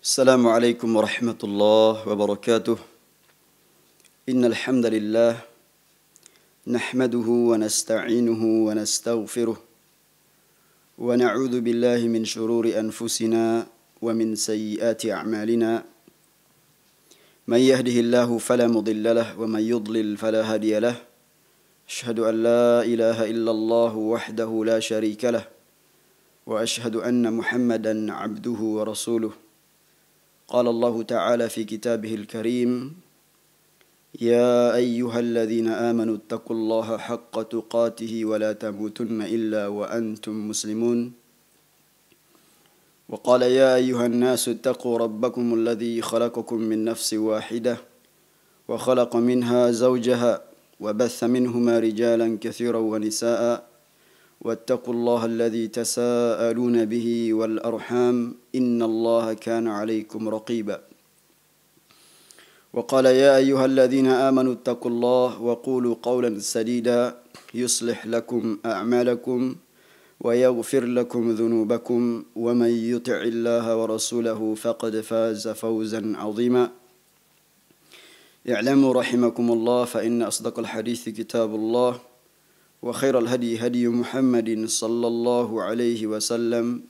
Assalamualaikum warahmatullahi wabarakatuh. Innal hamdalillah nahmaduhu wa nasta'inuhu wa nastaghfiruh wa na'udzu billahi min shururi anfusina wa min sayyiati a'malina. Man yahdihillahu fala mudilla lahu wa man yudlil fala hadiya lahu. Asyhadu an la ilaha illallah wahdahu la syarika lahu wa asyhadu anna Muhammadan 'abduhu wa rasuluh. قال الله تعالى في كتابه الكريم يا أيها الذين آمنوا اتقوا الله حق تقاته ولا تموتن إلا وأنتم مسلمون وقال يا أيها الناس اتقوا ربكم الذي خلقكم من نفس واحدة وخلق منها زوجها وبث منهما رجالا كثيرا ونساء واتقوا الله الذي تساءلون به والأرحام إن الله كان عليكم رقيبا وقال يا أيها الذين آمنوا اتقوا الله وقولوا قولا سديدا يصلح لكم أعمالكم ويغفر لكم ذنوبكم ومن يطع الله ورسوله فقد فاز فوزا عظيما اعلموا رحمكم الله فإن أصدق الحديث كتاب الله وخير الهدي هدي محمد صلى الله عليه وسلم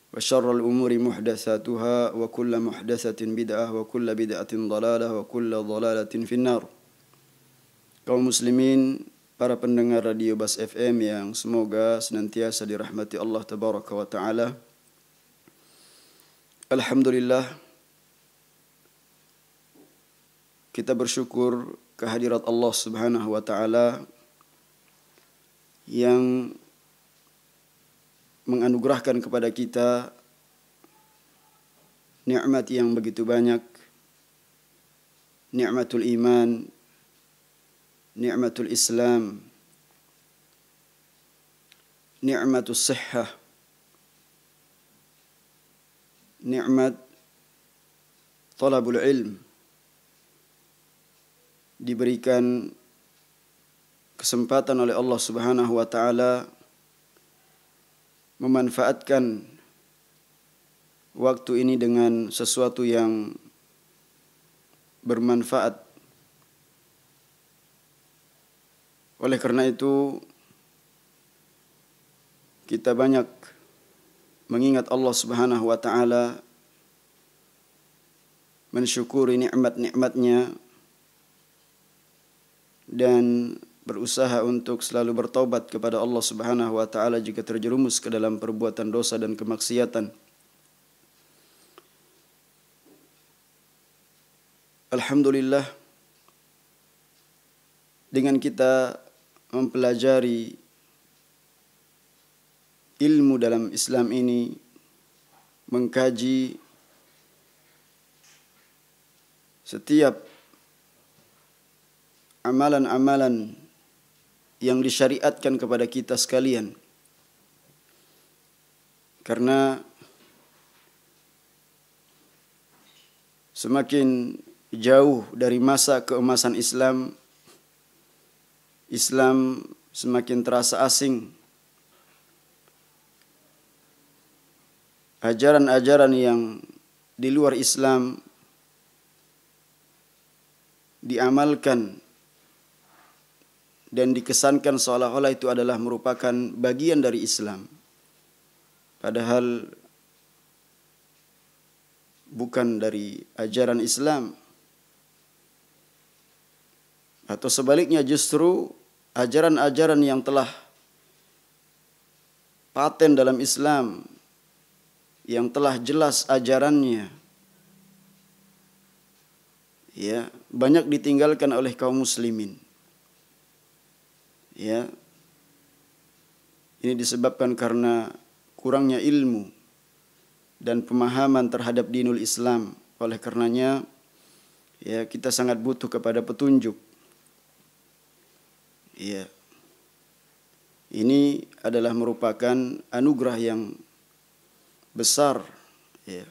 وشر الأمور محدثاتها وكل محدثة بدعة وكل بدعة ضلالة وكل ضلالة في النار. Kaum muslimin, para pendengar Radio Bas FM yang semoga senantiasa dirahmati Allah Tabaraka wa Ta'ala. Alhamdulillah, kita bersyukur kehadirat Allah Subhanahu wa Ta'ala yang menganugerahkan kepada kita nikmat yang begitu banyak, nikmatul iman, nikmatul Islam, nikmatul sihhah, nikmat talabul ilm, diberikan kesempatan oleh Allah Subhanahu wa Ta'ala memanfaatkan waktu ini dengan sesuatu yang bermanfaat. Oleh karena itu, kita banyak mengingat Allah Subhanahu wa Ta'ala, mensyukuri nikmat-nikmatnya, dan berusaha untuk selalu bertaubat kepada Allah Subhanahu wa Ta'ala jika terjerumus ke dalam perbuatan dosa dan kemaksiatan. Alhamdulillah, dengan kita mempelajari ilmu dalam Islam ini, mengkaji setiap amalan-amalan yang disyariatkan kepada kita sekalian. Karena semakin jauh dari masa keemasan Islam, Islam semakin terasa asing. Ajaran-ajaran yang di luar Islam diamalkan dan dikesankan seolah-olah itu adalah merupakan bagian dari Islam. Padahal bukan dari ajaran Islam. Atau sebaliknya, justru ajaran-ajaran yang telah paten dalam Islam, yang telah jelas ajarannya, ya, banyak ditinggalkan oleh kaum muslimin. Ya, ini disebabkan karena kurangnya ilmu dan pemahaman terhadap dinul Islam. Oleh karenanya, ya, kita sangat butuh kepada petunjuk. Ya, ini adalah merupakan anugerah yang besar. Ya,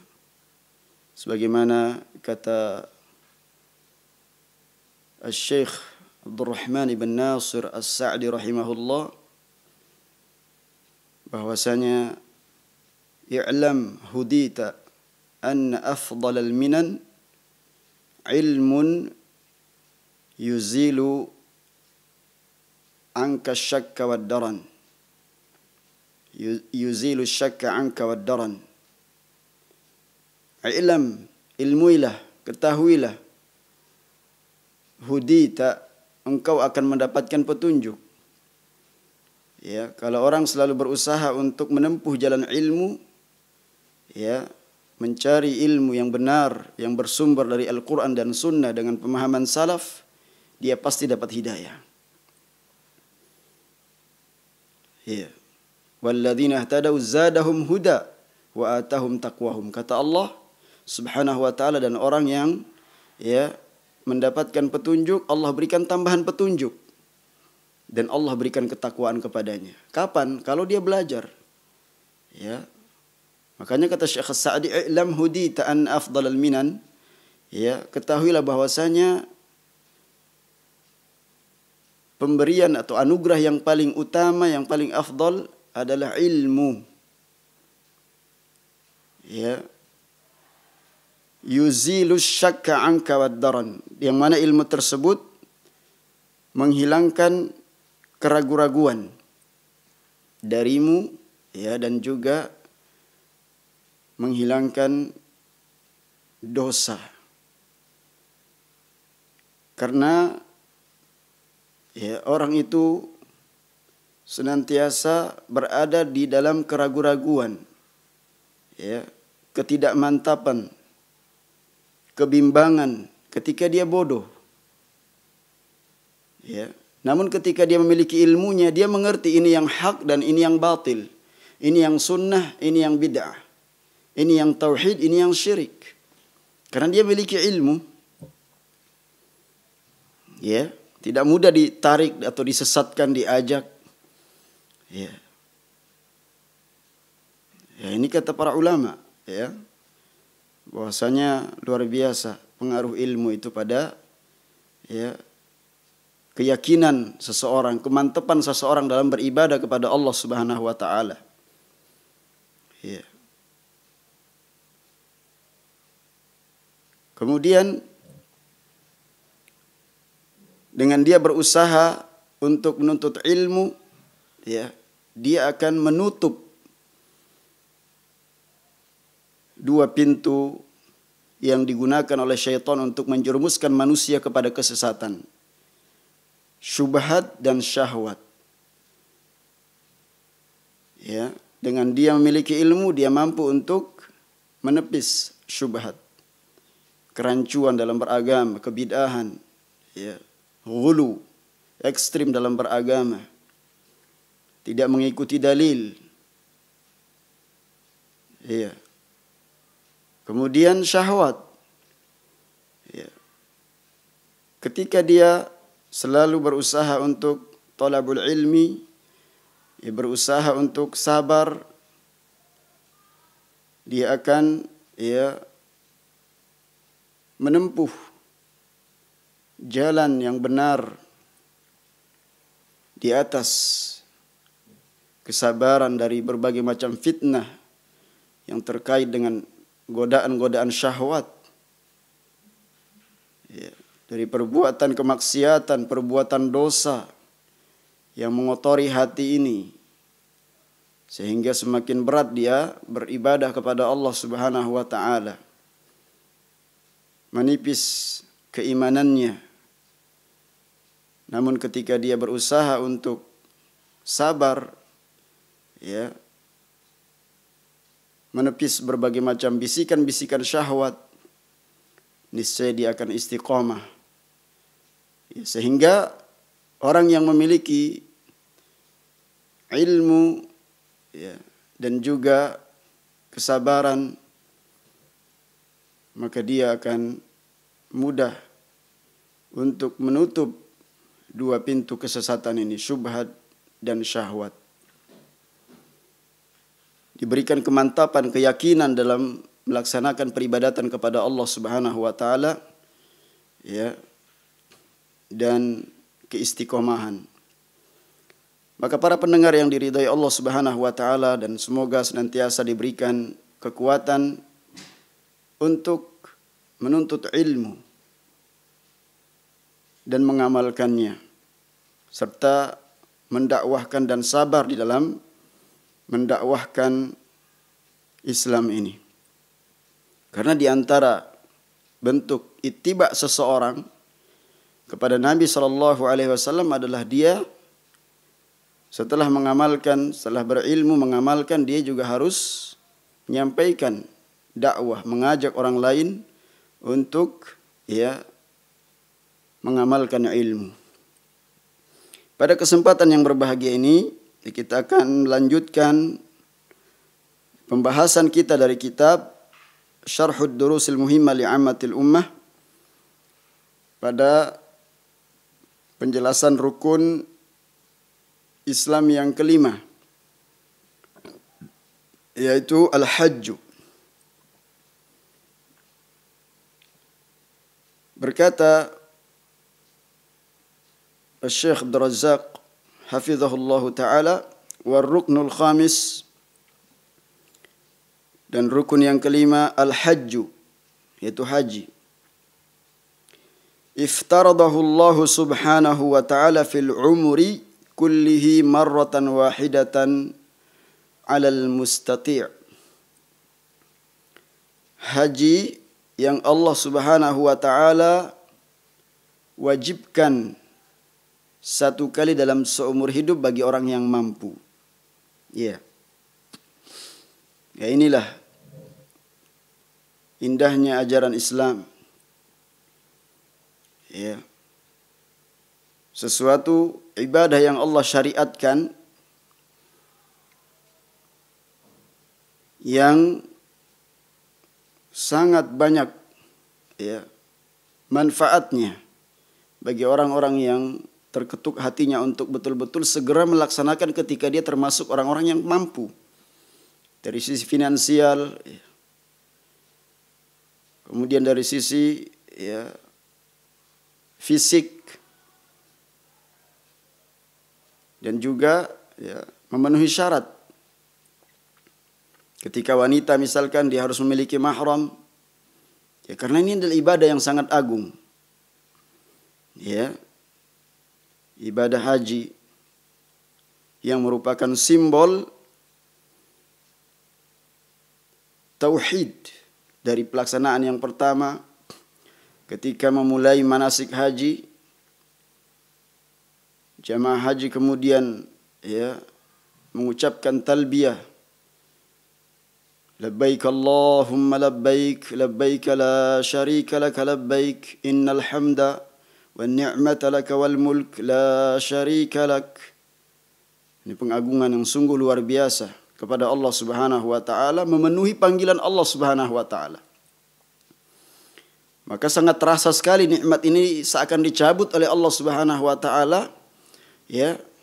sebagaimana kata Syekh Abdurrahman ibn Nasir As-Sa'di rahimahullah, bahwasanya i'lam hudita anna afdalal minan ilmun yuzilu anka syakka wad daran. Yuzilu syakka anka wad daran. Ilam, ilmuilah, ketahuilah. Hudita, engkau akan mendapatkan petunjuk. Ya, kalau orang selalu berusaha untuk menempuh jalan ilmu, ya, mencari ilmu yang benar, yang bersumber dari Al-Quran dan Sunnah dengan pemahaman salaf, dia pasti dapat hidayah. Ya. Walladzina ihtadaw zadahum huda wa atahum taqwahum. Kata Allah Subhanahu wa taala, dan orang yang ya mendapatkan petunjuk, Allah berikan tambahan petunjuk dan Allah berikan ketakwaan kepadanya. Kapan? Kalau dia belajar. Ya. Makanya kata Syekh As-Sa'di, "I'lam hudita an afdalal minan." Ya, ketahuilah bahwasanya pemberian atau anugerah yang paling utama, yang paling afdal adalah ilmu. Ya. Yuzilu syakka anka wad daran, yang mana ilmu tersebut menghilangkan keraguan-raguan darimu, ya, dan juga menghilangkan dosa. Karena ya, orang itu senantiasa berada di dalam keraguan-raguan, ya, ketidakmantapan, kebimbangan ketika dia bodoh. Ya. Namun ketika dia memiliki ilmunya, dia mengerti ini yang hak dan ini yang batil. Ini yang sunnah, ini yang bid'ah. Ini yang tauhid, ini yang syirik. Karena dia memiliki ilmu. Ya, tidak mudah ditarik atau disesatkan, diajak. Ya. Ya, ini kata para ulama, ya. Bahwasanya luar biasa pengaruh ilmu itu pada ya keyakinan seseorang, kemantapan seseorang dalam beribadah kepada Allah Subhanahu wa taala. Ya. Kemudian dengan dia berusaha untuk menuntut ilmu, ya, dia akan menutup dua pintu yang digunakan oleh syaitan untuk menjerumuskan manusia kepada kesesatan. Syubhat dan syahwat. Ya, dengan dia memiliki ilmu, dia mampu untuk menepis syubhat, kerancuan dalam beragama, kebid'ahan, ya, ghulu, ekstrim dalam beragama, tidak mengikuti dalil. Ya. Kemudian syahwat. Ya. Ketika dia selalu berusaha untuk talabul ilmi, ya, berusaha untuk sabar, dia akan ya menempuh jalan yang benar di atas kesabaran dari berbagai macam fitnah yang terkait dengan godaan-godaan syahwat, ya, dari perbuatan kemaksiatan, perbuatan dosa yang mengotori hati ini, sehingga semakin berat dia beribadah kepada Allah Subhanahu wa taala, menipis keimanannya. Namun ketika dia berusaha untuk sabar, ya, menepis berbagai macam bisikan-bisikan syahwat, niscaya dia akan istiqomah. Ya, sehingga orang yang memiliki ilmu, ya, dan juga kesabaran, maka dia akan mudah untuk menutup dua pintu kesesatan ini, syubhat dan syahwat. Diberikan kemantapan, keyakinan dalam melaksanakan peribadatan kepada Allah Subhanahu wa taala, ya, dan keistiqomahan. Maka para pendengar yang diridhai Allah Subhanahu wa taala, dan semoga senantiasa diberikan kekuatan untuk menuntut ilmu dan mengamalkannya, serta mendakwahkan dan sabar di dalam mendakwahkan Islam ini. Karena di antara bentuk ittiba seseorang kepada Nabi SAW adalah dia setelah berilmu mengamalkan, dia juga harus menyampaikan dakwah, mengajak orang lain untuk mengamalkan ilmu. Pada kesempatan yang berbahagia ini, kita akan melanjutkan pembahasan kita dari kitab Syarhud Durusil Muhimmah li'ammatil Ummah pada penjelasan rukun Islam yang kelima, yaitu Al-Hajj. Berkata Syekh Abdul Razzaq hafizahullahu ta'ala, warruknul khamis, dan rukun yang kelima al-hajju, yaitu haji. Iftaradahu Allah subhanahu wa ta'ala fil umri kullihi marratan wahidatan alal mustati'. Haji yang Allah subhanahu wa ta'ala wajibkan satu kali dalam seumur hidup bagi orang yang mampu. Ya inilah indahnya ajaran Islam. Sesuatu ibadah yang Allah syariatkan yang sangat banyak manfaatnya bagi orang-orang yang terketuk hatinya untuk betul-betul segera melaksanakan ketika dia termasuk orang-orang yang mampu dari sisi finansial, kemudian dari sisi fisik, dan juga memenuhi syarat. Ketika wanita misalkan dia harus memiliki mahram, karena ini adalah ibadah yang sangat agung. Ibadah haji yang merupakan simbol tauhid dari pelaksanaan yang pertama ketika memulai manasik haji. Jamaah haji kemudian mengucapkan talbiyah, labbaik Allahumma labbaik, labbaik la syarika laka labbaik, innal hamda wa ni'mata laka wal mulk la syarika lak. Ini pengagungan yang sungguh luar biasa kepada Allah Subhanahu wa taala, memenuhi panggilan Allah Subhanahu wa taala. Maka sangat terasa sekali nikmat ini seakan dicabut oleh Allah Subhanahu wa taala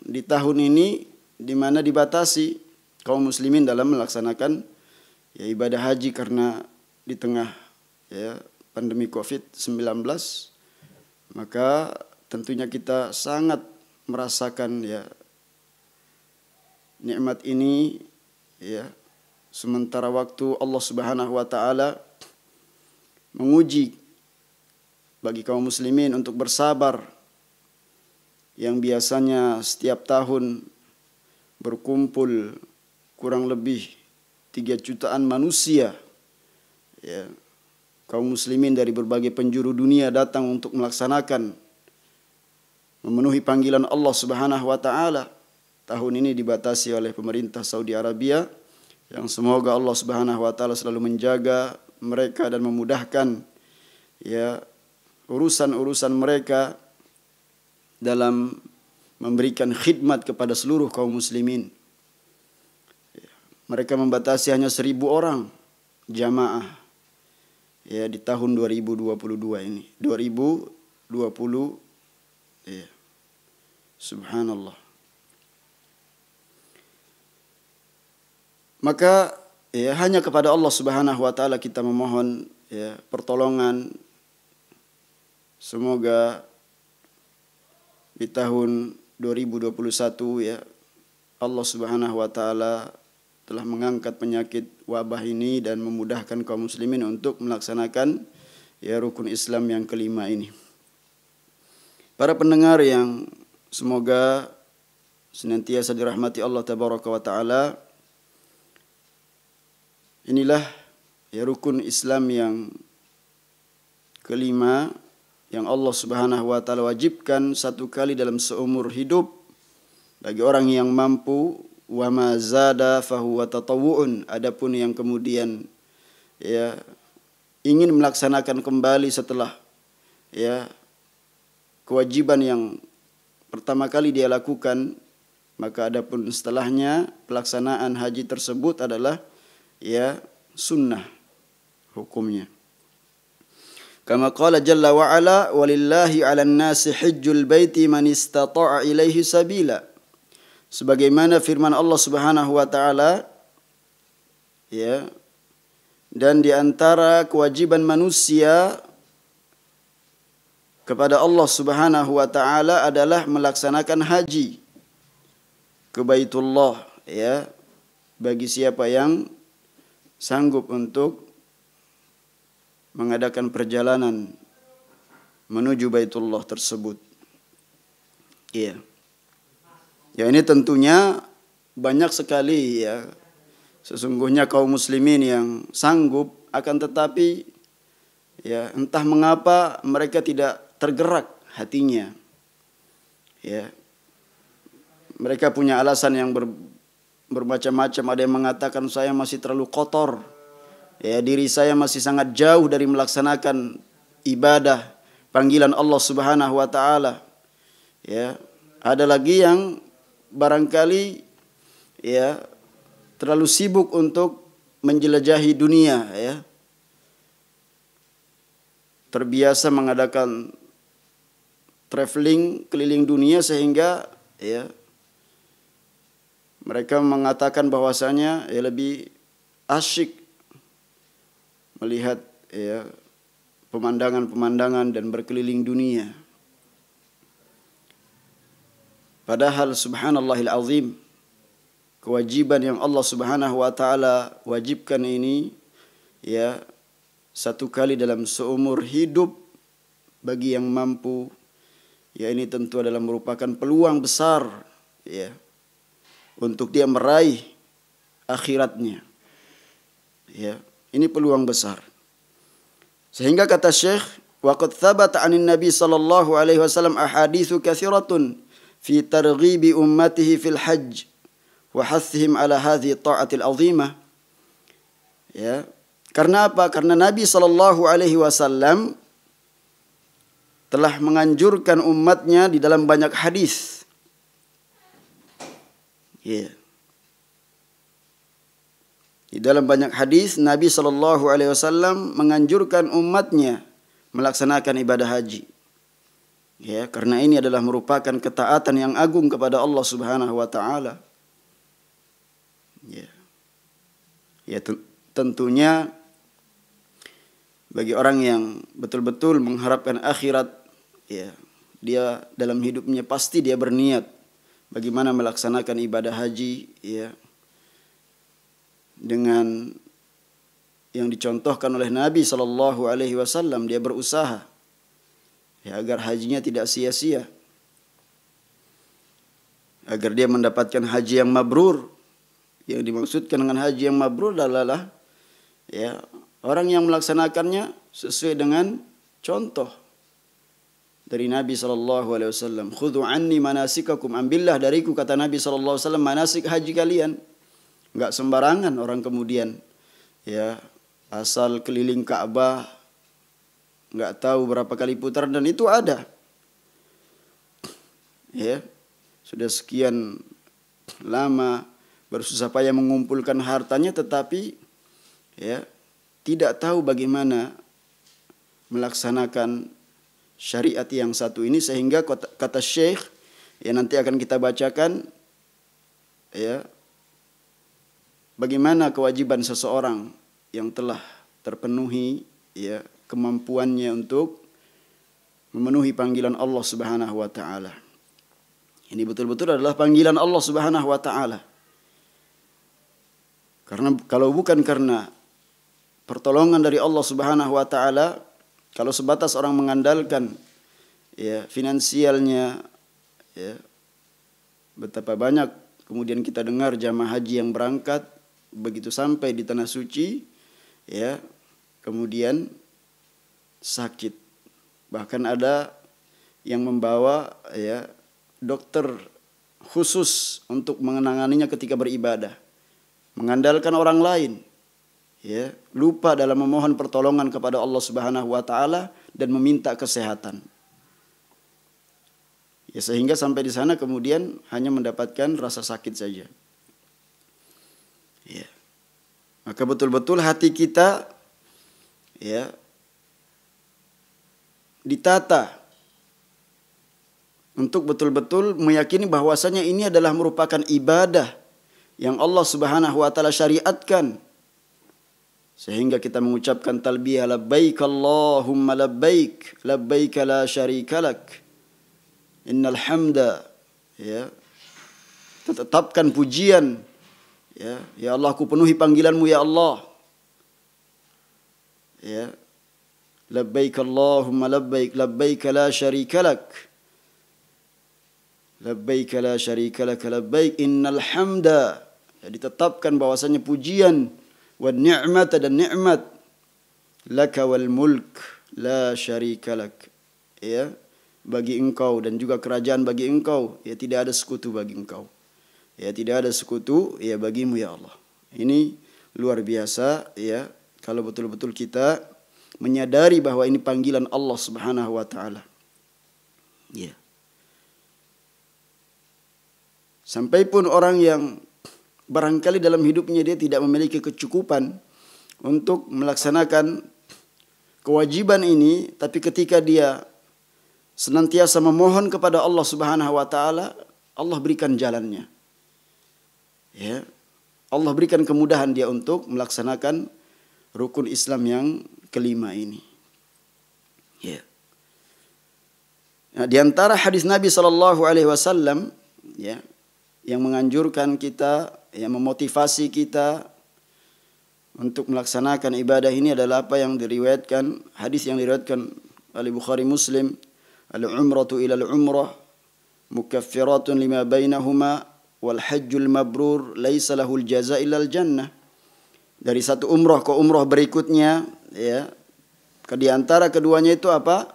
di tahun ini, di mana dibatasi kaum muslimin dalam melaksanakan ibadah haji karena di tengah pandemi Covid-19. Maka tentunya kita sangat merasakan nikmat ini sementara waktu Allah Subhanahu wa taala menguji bagi kaum muslimin untuk bersabar, yang biasanya setiap tahun berkumpul kurang lebih 3 jutaan manusia, kaum muslimin dari berbagai penjuru dunia datang untuk melaksanakan, memenuhi panggilan Allah Subhanahu wa taala. Tahun ini dibatasi oleh pemerintah Saudi Arabia, yang semoga Allah Subhanahu wa taala selalu menjaga mereka dan memudahkan urusan-urusan mereka dalam memberikan khidmat kepada seluruh kaum muslimin. Mereka membatasi hanya 1.000 orang jamaah di tahun 2022 ini. 2020 subhanallah. Maka hanya kepada Allah Subhanahu wa taala kita memohon pertolongan. Semoga di tahun 2021 Allah Subhanahu wa taala telah mengangkat penyakit wabah ini dan memudahkan kaum muslimin untuk melaksanakan rukun Islam yang kelima ini. Para pendengar yang semoga senantiasa dirahmati Allah tabaraka wa taala, inilah rukun Islam yang kelima yang Allah Subhanahu wa taala wajibkan satu kali dalam seumur hidup bagi orang yang mampu. Wa ma zada fahuwa tatawu'un. Adapun yang kemudian ingin melaksanakan kembali setelah kewajiban yang pertama kali dia lakukan, maka adapun setelahnya pelaksanaan haji tersebut adalah sunnah hukumnya. Kama qala jalla wa ala walillahi 'alan nasi hajjul baiti man istata'a ilaihi sabila. Sebagaimana firman Allah Subhanahu wa taala, dan di antara kewajiban manusia kepada Allah Subhanahu wa taala adalah melaksanakan haji ke Baitullah, bagi siapa yang sanggup untuk mengadakan perjalanan menuju Baitullah tersebut. Ini tentunya banyak sekali sesungguhnya kaum muslimin yang sanggup, akan tetapi entah mengapa mereka tidak tergerak hatinya. Mereka punya alasan yang bermacam-macam. Ada yang mengatakan saya masih terlalu kotor, diri saya masih sangat jauh dari melaksanakan ibadah panggilan Allah Subhanahu wa taala. Ada lagi yang barangkali terlalu sibuk untuk menjelajahi dunia, terbiasa mengadakan traveling keliling dunia sehingga mereka mengatakan bahwasanya lebih asyik melihat pemandangan-pemandangan dan berkeliling dunia. Padahal subhanallahil azim, kewajiban yang Allah Subhanahu wa taala wajibkan ini satu kali dalam seumur hidup bagi yang mampu. Ini tentu adalah merupakan peluang besar untuk dia meraih akhiratnya. Ini peluang besar. Sehingga kata Syekh, wa qad thabata 'anin Nabi sallallahu alaihi wasallam ahaditsu katsiratun fi targhibi ummatihi fil hajj wa hathihim ala hadhihi ta'atil azimah. Karena apa? Karena Nabi sallallahu alaihi wasallam telah menganjurkan umatnya di dalam banyak hadis. Di dalam banyak hadis Nabi sallallahu alaihi wasallam menganjurkan umatnya melaksanakan ibadah haji. Karena ini adalah merupakan ketaatan yang agung kepada Allah Subhanahu wa taala. Tentunya bagi orang yang betul-betul mengharapkan akhirat, dia dalam hidupnya pasti dia berniat bagaimana melaksanakan ibadah haji, dengan yang dicontohkan oleh Nabi sallallahu alaihi wasallam. Dia berusaha agar hajinya tidak sia-sia, agar dia mendapatkan haji yang mabrur. Yang dimaksudkan dengan haji yang mabrur adalah orang yang melaksanakannya sesuai dengan contoh dari Nabi sallallahu alaihi wasallam. Khudhu anni manasikakum, ambillah dariku, kata Nabi sallallahu alaihi wasallam, manasik haji kalian. Enggak sembarangan orang kemudian asal keliling Ka'bah, enggak tahu berapa kali putar, dan itu ada. Sudah sekian lama bersusah payah mengumpulkan hartanya, tetapi tidak tahu bagaimana melaksanakan syariat yang satu ini. Sehingga kata Syekh nanti akan kita bacakan bagaimana kewajiban seseorang yang telah terpenuhi kemampuannya untuk memenuhi panggilan Allah Subhanahu wa taala. Ini betul-betul adalah panggilan Allah Subhanahu wa taala. Karena kalau bukan karena pertolongan dari Allah Subhanahu wa taala, kalau sebatas orang mengandalkan ya finansialnya, ya, betapa banyak kemudian kita dengar jamaah haji yang berangkat begitu sampai di tanah suci, ya, kemudian sakit. Bahkan ada yang membawa ya dokter khusus untuk mengenanganinya ketika beribadah, mengandalkan orang lain, ya, lupa dalam memohon pertolongan kepada Allah Subhanahu wa taala dan meminta kesehatan. Ya, sehingga sampai di sana kemudian hanya mendapatkan rasa sakit saja. Ya. Maka betul-betul hati kita ya ditata untuk betul-betul meyakini bahwasanya ini adalah merupakan ibadah yang Allah Subhanahu wa taala syariatkan. Sehingga kita mengucapkan talbiyah labbaik Allahumma labbaik, labbaik la syarika lak. Innal hamda, ya. Tetapkan pujian, ya Allah, aku penuhi panggilanmu ya Allah. Ya. Labbaik Allahumma labbaik, labbaik la syarika lak. Labbaik la syarika lak, labbaik innal hamda. Ya, ditetapkan bahwasanya pujian wa ni'mata dan nikmat laka wal mulk la syarika lak. Ya, bagi engkau dan juga kerajaan bagi engkau, ya tidak ada sekutu bagi engkau. Ya tidak ada sekutu ya bagimu ya Allah. Ini luar biasa ya kalau betul-betul kita menyadari bahwa ini panggilan Allah Subhanahu wa taala. Ya. Sampai pun orang yang barangkali dalam hidupnya dia tidak memiliki kecukupan untuk melaksanakan kewajiban ini, tapi ketika dia senantiasa memohon kepada Allah Subhanahu wa taala, Allah berikan jalannya. Ya. Allah berikan kemudahan dia untuk melaksanakan rukun Islam yang kelima ini. Ya. Nah, di antara hadis Nabi sallallahu alaihi wasallam ya yang menganjurkan kita, yang memotivasi kita untuk melaksanakan ibadah ini adalah apa yang diriwayatkan, hadis yang diriwayatkan oleh Bukhari Muslim, al-umratu ila al-umrah mukaffiratun lima bainahuma wal hajjul mabrur laisa lahul jaza illa al-jannah. Dari satu umrah ke umrah berikutnya, ya, di antara keduanya itu apa?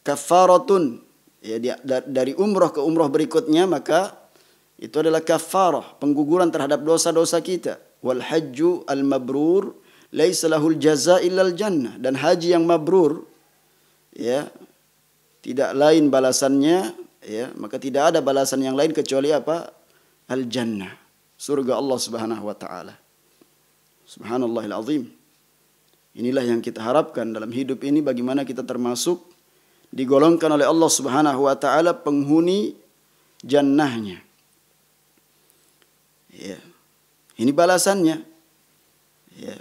Kafaratun. Ya, dari umrah ke umrah berikutnya maka itu adalah kafarah, pengguguran terhadap dosa-dosa kita. Wal hajju al mabrur laisa lahul jaza illa al jannah. Dan haji yang mabrur, ya, tidak lain balasannya, ya, maka tidak ada balasan yang lain kecuali apa? Al jannah, surga Allah Subhanahu wa taala. Subhanallahil azim. Inilah yang kita harapkan dalam hidup ini, bagaimana kita termasuk digolongkan oleh Allah Subhanahu wa taala penghuni jannahnya. Ya. Ini balasannya. Ya.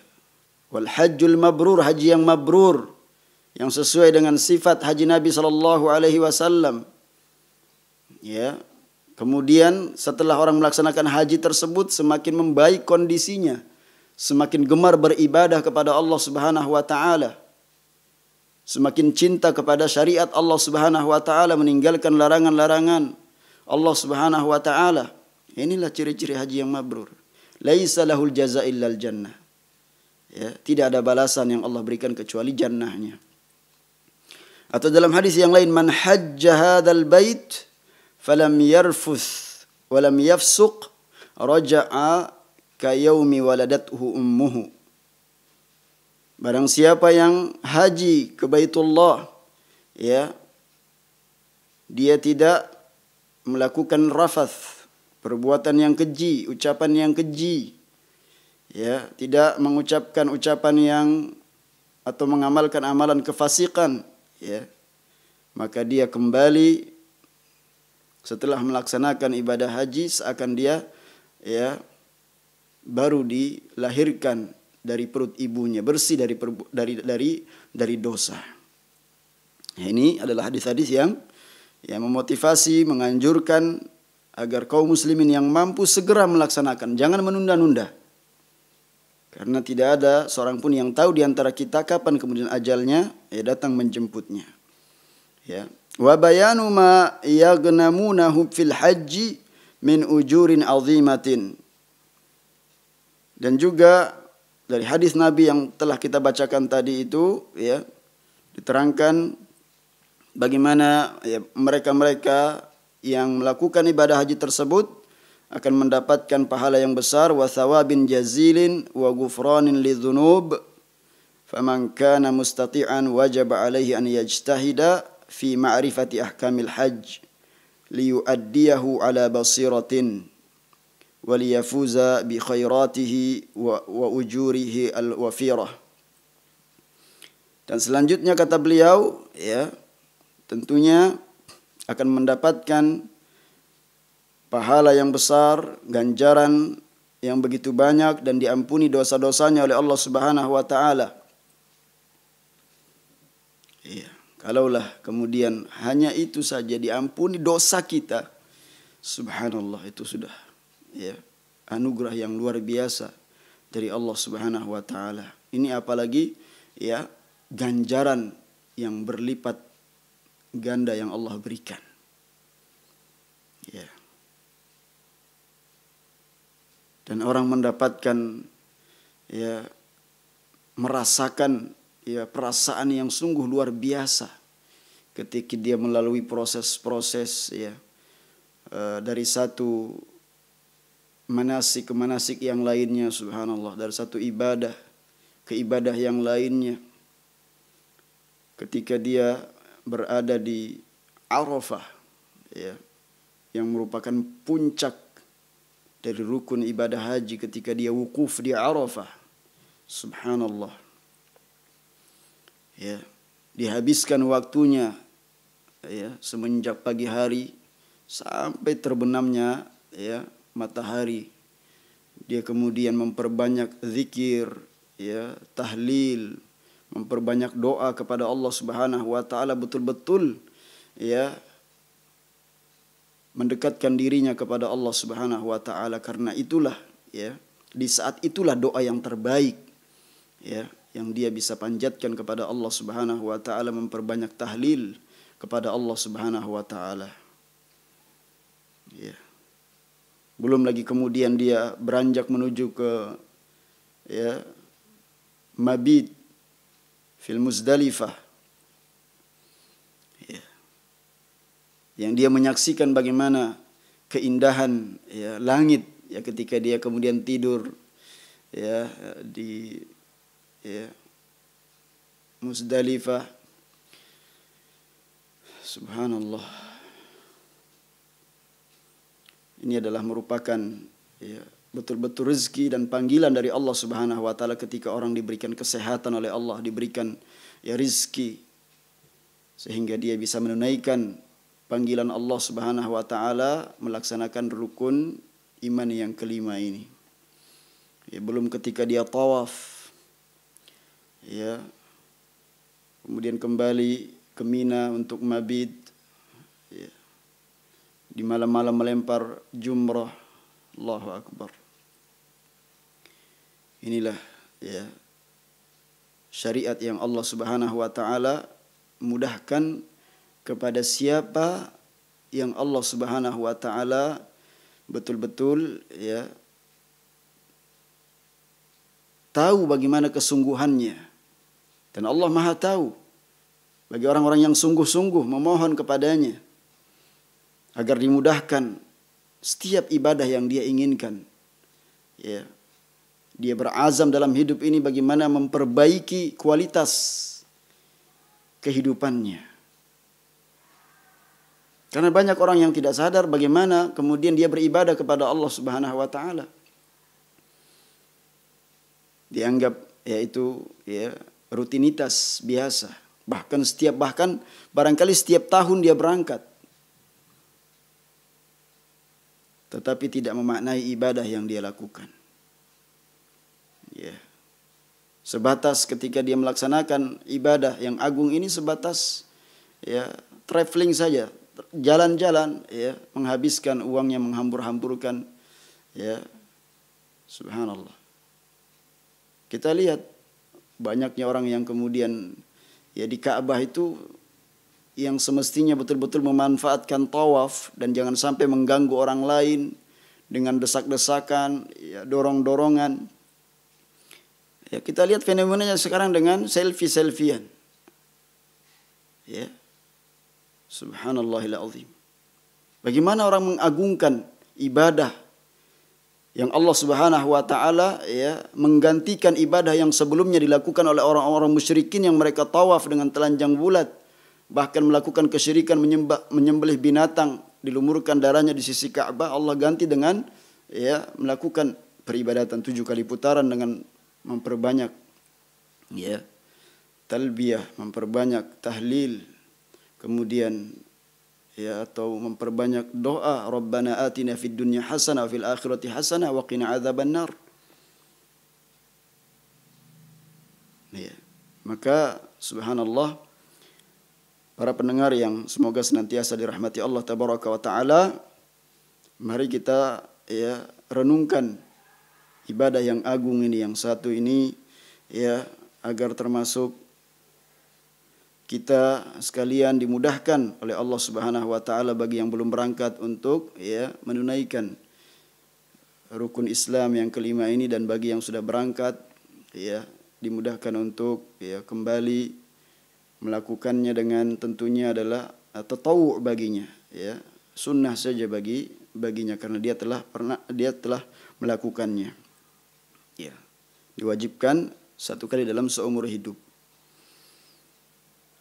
Wal hajjul mabrur, haji yang mabrur, yang sesuai dengan sifat haji Nabi sallallahu alaihi wasallam. Ya. Kemudian setelah orang melaksanakan haji tersebut semakin membaik kondisinya, semakin gemar beribadah kepada Allah Subhanahu wa taala, semakin cinta kepada syariat Allah Subhanahu wa taala, meninggalkan larangan-larangan Allah Subhanahu wa taala. Inilah ciri-ciri haji yang mabrur. Laisa lahul jaza illal jannah. Ya, tidak ada balasan yang Allah berikan kecuali jannahnya. Atau dalam hadis yang lain, man hajja hadzal bait falam yarfuth wa lam yafsuq raja'a ka yaumi waladathu ummuhu. Barang siapa yang haji ke Baitullah, ya, dia tidak melakukan rafath, perbuatan yang keji, ucapan yang keji, ya, tidak mengucapkan ucapan yang atau mengamalkan amalan kefasikan, ya, maka dia kembali setelah melaksanakan ibadah haji seakan dia, ya, baru dilahirkan dari perut ibunya, bersih dari dosa. Nah, ini adalah hadis-hadis yang memotivasi, menganjurkan agar kaum muslimin yang mampu segera melaksanakan, jangan menunda-nunda. Karena tidak ada seorang pun yang tahu di antara kita kapan kemudian ajalnya datang menjemputnya. Ya. Wa bayanu ma yaghnamunahu fil haji min ujurin azimatin. Dan juga dari hadis Nabi yang telah kita bacakan tadi itu ya, diterangkan bagaimana mereka-mereka yang melakukan ibadah haji tersebut akan mendapatkan pahala yang besar wa thawabin jazilin wa ghufranin lidzunub. Faman kana mustati'an wajaba alaihi an yajtahida fi ma'rifati ahkamil hajj liyuaddiyahu ala basiratin waliyafuza bi khairatihi wa ujurihi al-wafirah. Dan selanjutnya kata beliau ya, tentunya akan mendapatkan pahala yang besar, ganjaran yang begitu banyak dan diampuni dosa-dosanya oleh Allah Subhanahu wa taala. Iya, kalaulah kemudian hanya itu saja diampuni dosa kita, subhanallah, itu sudah ya anugerah yang luar biasa dari Allah Subhanahu wa taala. Ini apalagi ya ganjaran yang berlipat ganda yang Allah berikan. Ya. Dan orang mendapatkan ya merasakan ya perasaan yang sungguh luar biasa ketika dia melalui proses-proses ya dari satu manasik ke manasik yang lainnya, subhanallah, dari satu ibadah ke ibadah yang lainnya. Ketika dia berada di Arafah ya, yang merupakan puncak dari rukun ibadah haji, ketika dia wukuf di Arafah, subhanallah ya, dihabiskan waktunya ya semenjak pagi hari sampai terbenamnya ya matahari. Dia kemudian memperbanyak zikir ya, tahlil, memperbanyak doa kepada Allah Subhanahu wa taala, betul-betul ya mendekatkan dirinya kepada Allah Subhanahu wa taala. Karena itulah ya, di saat itulah doa yang terbaik ya yang dia bisa panjatkan kepada Allah Subhanahu wa taala, memperbanyak tahlil kepada Allah Subhanahu wa taala. Ya. Belum lagi kemudian dia beranjak menuju ke ya mabit fil Muzdalifah. Yang dia menyaksikan bagaimana keindahan ya langit ya ketika dia kemudian tidur ya di ya Muzdalifah, subhanallah. Ini adalah merupakan ya betul-betul rezeki dan panggilan dari Allah Subhanahu wa taala ketika orang diberikan kesehatan oleh Allah, diberikan ya rezeki sehingga dia bisa menunaikan panggilan Allah Subhanahu wa taala melaksanakan rukun iman yang kelima ini. Ya, belum ketika dia tawaf ya, kemudian kembali ke Mina untuk mabit ya, di malam-malam melempar jumrah. Allahu akbar. Inilah ya syariat yang Allah Subhanahu wa taala mudahkan kepada siapa yang Allah Subhanahu wa taala betul-betul ya tahu bagaimana kesungguhannya. Dan Allah Maha tahu bagi orang-orang yang sungguh-sungguh memohon kepadanya agar dimudahkan setiap ibadah yang dia inginkan. Ya. Dia berazam dalam hidup ini bagaimana memperbaiki kualitas kehidupannya. Karena banyak orang yang tidak sadar bagaimana kemudian dia beribadah kepada Allah Subhanahu wa taala. Dianggap yaitu ya rutinitas biasa. Bahkan barangkali setiap tahun dia berangkat. Tetapi tidak memaknai ibadah yang dia lakukan. Ya. Sebatas ketika dia melaksanakan ibadah yang agung ini sebatas ya traveling saja. jalan-jalan, ya, menghabiskan uangnya, menghambur-hamburkan, ya, subhanallah. Kita lihat banyaknya orang yang kemudian ya di Ka'bah itu yang semestinya betul-betul memanfaatkan tawaf dan jangan sampai mengganggu orang lain dengan desak-desakan, ya, dorong-dorongan. Ya, kita lihat fenomenanya sekarang dengan selfie-selfian. Ya. Subhanallahil azim. Bagaimana orang mengagungkan ibadah yang Allah Subhanahu wa taala, ya, menggantikan ibadah yang sebelumnya dilakukan oleh orang-orang musyrikin yang mereka tawaf dengan telanjang bulat, bahkan melakukan kesyirikan, menyembelih binatang, dilumurkan darahnya di sisi Ka'bah. Allah ganti dengan, ya, melakukan peribadatan 7 kali putaran dengan memperbanyak, ya, talbiyah, memperbanyak tahlil, kemudian, ya, atau memperbanyak doa, Rabbana atina fid dunya hasanah wa fil akhirati hasanah wa qina adzabannar. Ya. Maka subhanallah, para pendengar yang semoga senantiasa dirahmati Allah tabaraka wa taala, mari kita, ya, renungkan ibadah yang agung ini, yang satu ini, ya, agar termasuk kita sekalian dimudahkan oleh Allah Subhanahu wa taala bagi yang belum berangkat untuk, ya, menunaikan rukun Islam yang kelima ini, dan bagi yang sudah berangkat, ya, dimudahkan untuk, ya, kembali melakukannya dengan tentunya adalah tatawu baginya, ya, sunnah saja baginya karena dia telah melakukannya. Ya, diwajibkan 1 kali dalam seumur hidup.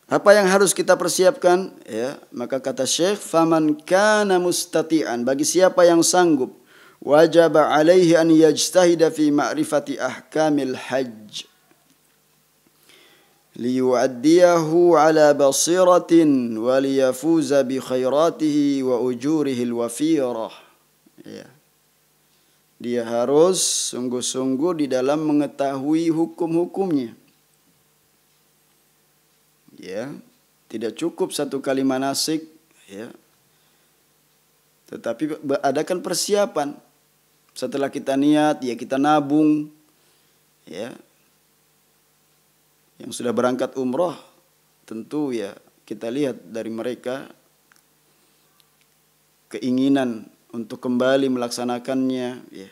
Apa yang harus kita persiapkan? Ya, maka kata Syekh, faman kana mustati'an, bagi siapa yang sanggup, wajaba alaihi an yajtahida fi ma'rifati ahkamil hajj liyu'addiyahu ala basiratin wa liyafuza bi khairatihi wa ujurihi alwafirah. Ya. Dia harus sungguh-sungguh di dalam mengetahui hukum-hukumnya. Ya, tidak cukup 1 kali manasik, ya, tetapi adakan persiapan. Setelah kita niat, ya, kita nabung, ya. Yang sudah berangkat umrah, tentu, ya, kita lihat dari mereka keinginan untuk kembali melaksanakannya, ya,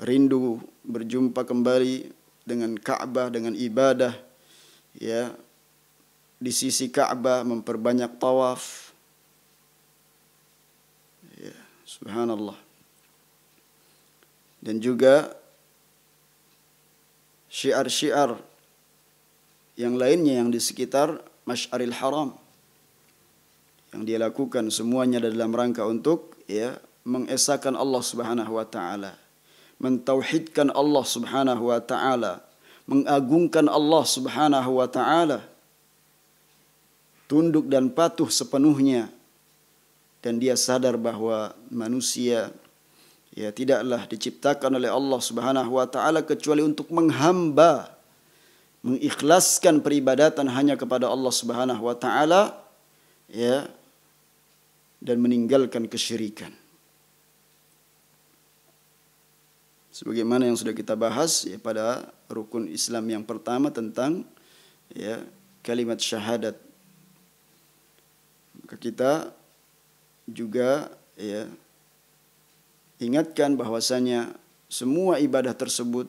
rindu berjumpa kembali dengan Ka'bah, dengan ibadah, ya, di sisi Ka'bah, memperbanyak tawaf. Ya, subhanallah. Dan juga syiar-syiar yang lainnya yang di sekitar Masy'aril Haram yang dia lakukan, semuanya dalam rangka untuk, ya, mengesahkan Allah Subhanahu wa taala, mentauhidkan Allah Subhanahu wa taala, mengagungkan Allah Subhanahu wa taala, tunduk dan patuh sepenuhnya, dan dia sadar bahwa manusia, ya, tidaklah diciptakan oleh Allah Subhanahu wa taala kecuali untuk menghamba, mengikhlaskan peribadatan hanya kepada Allah Subhanahu wa taala, ya, dan meninggalkan kesyirikan. Sebagaimana yang sudah kita bahas, ya, pada rukun Islam yang pertama tentang, ya, kalimat syahadat. Maka kita juga, ya, ingatkan bahwasanya semua ibadah tersebut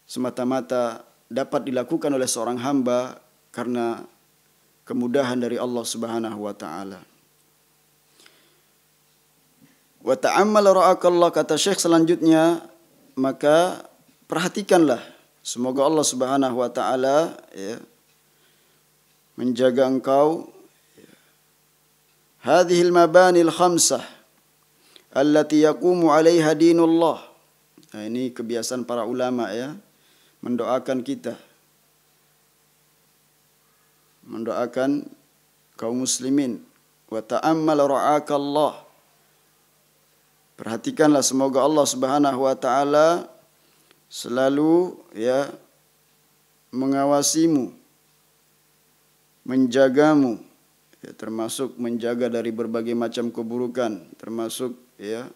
semata-mata dapat dilakukan oleh seorang hamba karena kemudahan dari Allah Subhanahu wa taala. Wa ta'ammal ra'akallah, kata Syekh selanjutnya, maka perhatikanlah, semoga Allah Subhanahu wa taala, ya, menjaga engkau, hadhil mabanil khamsah allati yaqumu 'alaiha dinullah. Nah, ini kebiasaan para ulama, ya, mendoakan kita, mendoakan kaum muslimin. Wa ta'ammal ra'akallah, perhatikanlah semoga Allah Subhanahu wa taala selalu, ya, mengawasimu, menjagamu, ya, termasuk menjaga dari berbagai macam keburukan, termasuk ya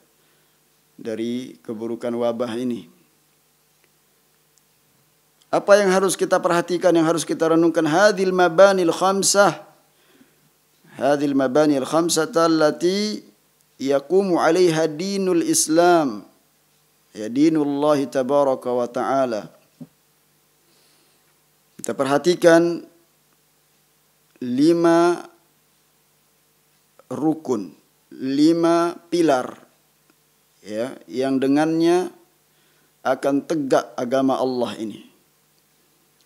dari keburukan wabah ini. Apa yang harus kita perhatikan, yang harus kita renungkan? Hadhil mabanil khamsah, hadhil mabanil khamsah allati yaqumu 'alaiha dinul Islam, ya dinullah tabaraka wa ta'ala. Kita perhatikan 5 rukun, 5 pilar, ya, yang dengannya akan tegak agama Allah ini.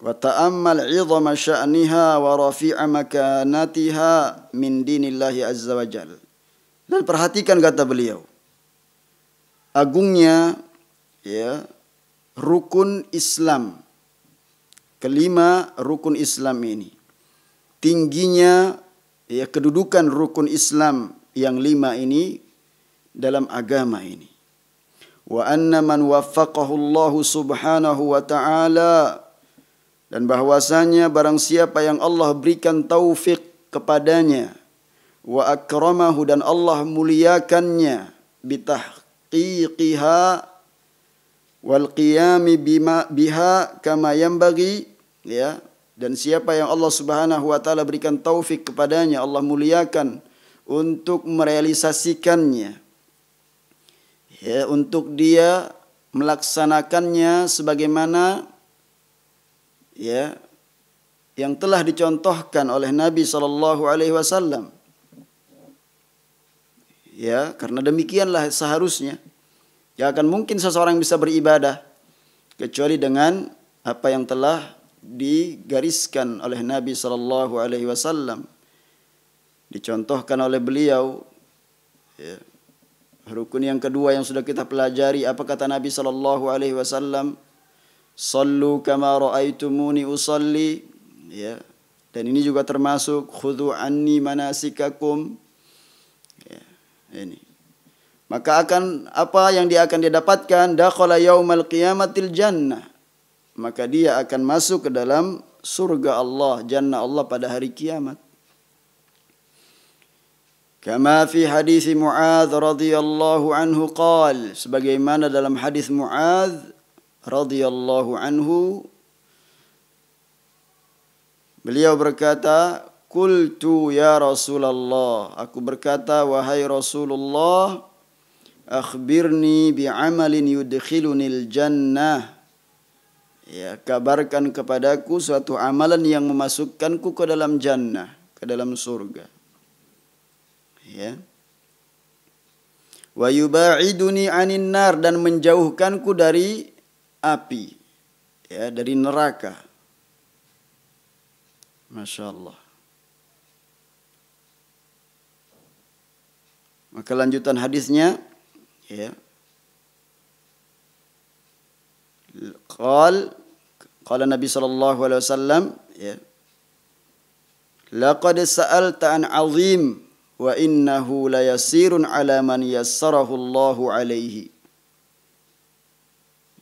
Wa ta'ammal 'idhama sya'niha wa rafi'a makanatiha min dinillahi azza wa jalla. Dan perhatikan kata beliau, agungnya ya rukun Islam. Kelima rukun Islam ini. Tingginya ya kedudukan rukun Islam yang 5 ini dalam agama ini. Wa anna man waffaqahu Allah subhanahu wa ta'ala, dan bahwasanya barang siapa yang Allah berikan taufik kepadanya, wa akramahu, dan Allah muliakannya, bitahqiqiha wal qiyami biha kama yanbaghi, ya, dan siapa yang Allah Subhanahu wa taala berikan taufik kepadanya, Allah muliakan untuk merealisasikannya, ya, untuk dia melaksanakannya sebagaimana ya yang telah dicontohkan oleh Nabi sallallahu alaihi wasallam. Ya, karena demikianlah seharusnya. Ya, akan mungkin seseorang bisa beribadah kecuali dengan apa yang telah digariskan oleh Nabi sallallahu alaihi wasallam, dicontohkan oleh beliau. Ya. Rukun yang kedua yang sudah kita pelajari, apa kata Nabi sallallahu alaihi wasallam? Sallu kama ra'aitumuni usalli, ya. Dan ini juga termasuk khudhu anni manasikakum. Ya, ini. Maka akan apa yang dia akan didapatkan? Dakhala yaumal qiyamatil jannah. Maka dia akan masuk ke dalam surga Allah, jannah Allah pada hari kiamat. Kama fi hadis Mu'adz radhiyallahu anhu qala, sebagaimana dalam hadis Mu'adz radhiyallahu anhu, beliau berkata, qultu ya Rasulullah, aku berkata wahai Rasulullah, akhbirni bi'amalin yudkhilunil jannah, ya, kabarkan kepadaku suatu amalan yang memasukkanku ke dalam jannah, ke dalam surga, ya. Wa yubaiduni 'anin nar, dan menjauhkanku dari api, ya, dari neraka. Masya Allah. Maka lanjutan hadisnya, ya, qala Nabi sallallahu alaihi wasallam, ya, laqad sa'alta an 'azim wa innahu layasirun 'ala man yassarahu Allahu alaihi.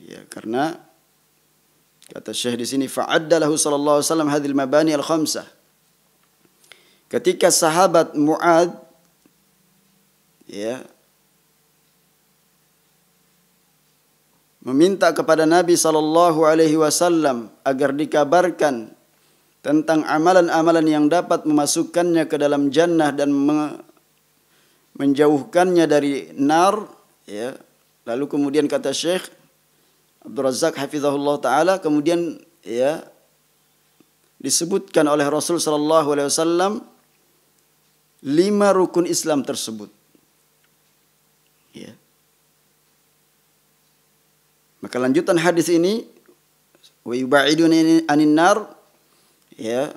Ya, karena kata Syekh di sini, fa'adda lahu sallallahu alaihi wasallam hadhil mabani al-khamsah. Ketika sahabat Mu'adz, ya, meminta kepada Nabi sallallahu alaihi wasallam agar dikabarkan tentang amalan-amalan yang dapat memasukkannya ke dalam jannah dan menjauhkannya dari nar, ya. Lalu kemudian kata Syekh Abdul Razak hafizahullah taala, kemudian ya disebutkan oleh Rasul sallallahu alaihi wasallam 5 rukun Islam tersebut. Ya. Maka lanjutan hadis ini, wa yubaiduni anin nar, ya.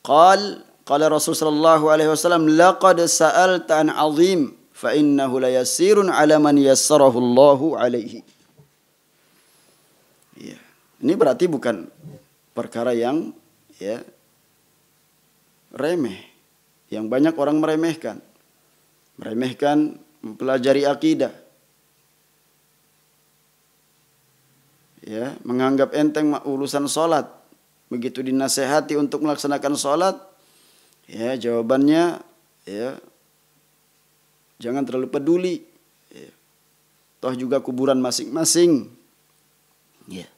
Qala Rasul sallallahu alaihi wasallam, laqad sa'alta an 'azim fa innahu la yasirun 'ala man yassarahu Allahu alaihi. Ya. Ini berarti bukan perkara yang, ya, remeh, yang banyak orang meremehkan. Meremehkan mempelajari akidah. Ya, menganggap enteng urusan salat. Begitu dinasehati untuk melaksanakan salat, Ya, jawabannya ya jangan terlalu peduli. Ya. Toh juga kuburan masing-masing. Ya.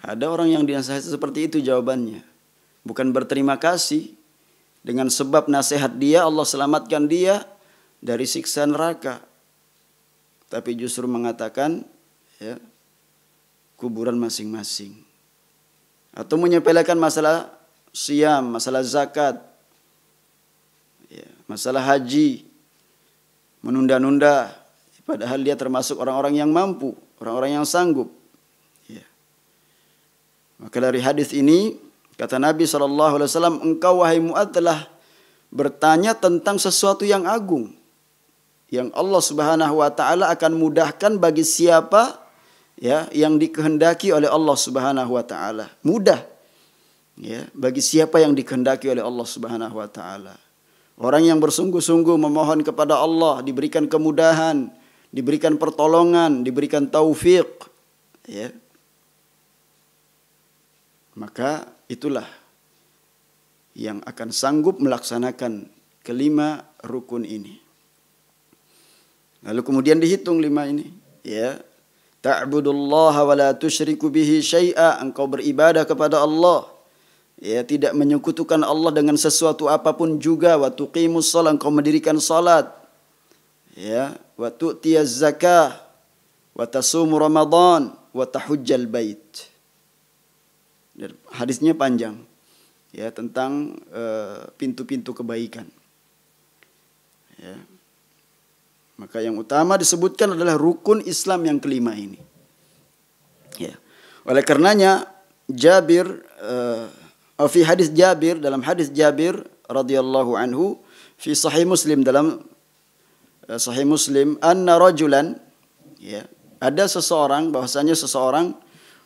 Ada orang yang dinasihati seperti itu jawabannya. Bukan berterima kasih dengan sebab nasihat dia Allah selamatkan dia dari siksa neraka. Tapi justru mengatakan ya kuburan masing-masing. Atau menyepelekan masalah siam, masalah zakat, ya, masalah haji, menunda-nunda. Padahal dia termasuk orang-orang yang mampu, orang-orang yang sanggup. Ya. Maka dari hadis ini kata Nabi SAW, engkau wahai Mu'adz telah bertanya tentang sesuatu yang agung, yang Allah Subhanahu wa taala akan mudahkan bagi siapa ya yang dikehendaki oleh Allah Subhanahu wa taala. Mudah ya bagi siapa yang dikehendaki oleh Allah Subhanahu wa taala. Orang yang bersungguh-sungguh memohon kepada Allah diberikan kemudahan, diberikan pertolongan, diberikan taufik ya. Maka itulah yang akan sanggup melaksanakan kelima rukun ini. Lalu kemudian dihitung 5 ini, ya. Ta'budullaha wa la tusyriku bihi syai'a, engkau beribadah kepada Allah, ya, tidak menyekutukan Allah dengan sesuatu apapun juga. Wa tuqimus shalah, engkau mendirikan salat, ya. Wa tu'tiyaz zakah, wa tasumu Ramadan, wa tahujjal bait. Hadisnya panjang, ya, tentang pintu-pintu kebaikan, ya. Maka yang utama disebutkan adalah rukun Islam yang kelima ini. Ya. Oleh karenanya Jabir fi hadis Jabir, dalam hadis Jabir radhiyallahu anhu fi sahih Muslim, dalam sahih Muslim, anna rajulan, ya, ada seseorang, bahwasanya seseorang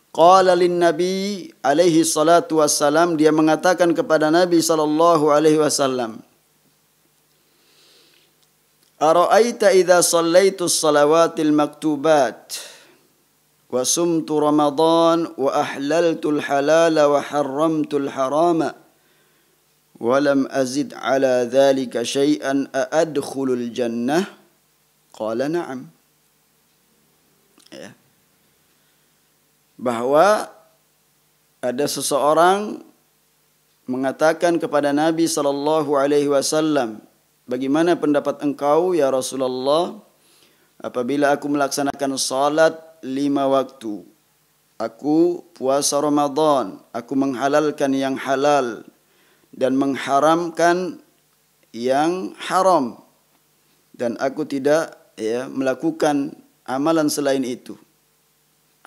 qala lin nabi alaihi salatu wassalam, dia mengatakan kepada Nabi sallallahu alaihi wasallam, ara'aita idza shallaitu shalawatil maktubat wa sumtu Ramadan wa ahlaltul halala wa harramtul harama wa lam azid ala dhalika syai'an adkhulul jannah? Qala na'am. Ya. Bahwa ada seseorang mengatakan kepada Nabi sallallahu alaihi wasallam, bagaimana pendapat engkau ya Rasulullah apabila aku melaksanakan salat 5 waktu, aku puasa Ramadan, aku menghalalkan yang halal dan mengharamkan yang haram, dan aku tidak ya melakukan amalan selain itu,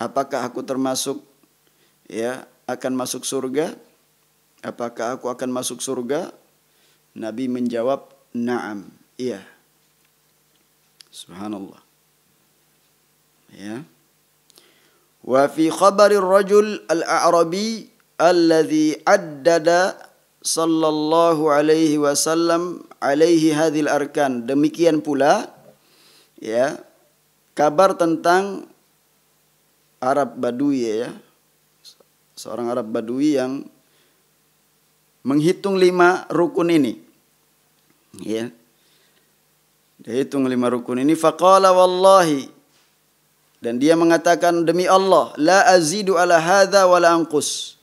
apakah aku termasuk ya akan masuk surga? Apakah aku akan masuk surga? Nabi menjawab, na'am, iya. Subhanallah. Ya. Wa fi khabarir rajul al-a'rabi alladhi addada sallallahu alaihi wasallam alaihi hadhil arkan. Demikian pula ya kabar tentang Arab Badui, ya. Seorang Arab Badui yang menghitung 5 rukun ini. Ya. Dia hitung 5 rukun ini, faqala wallahi, dan dia mengatakan demi Allah, la azidu ala hadza wa la anqus.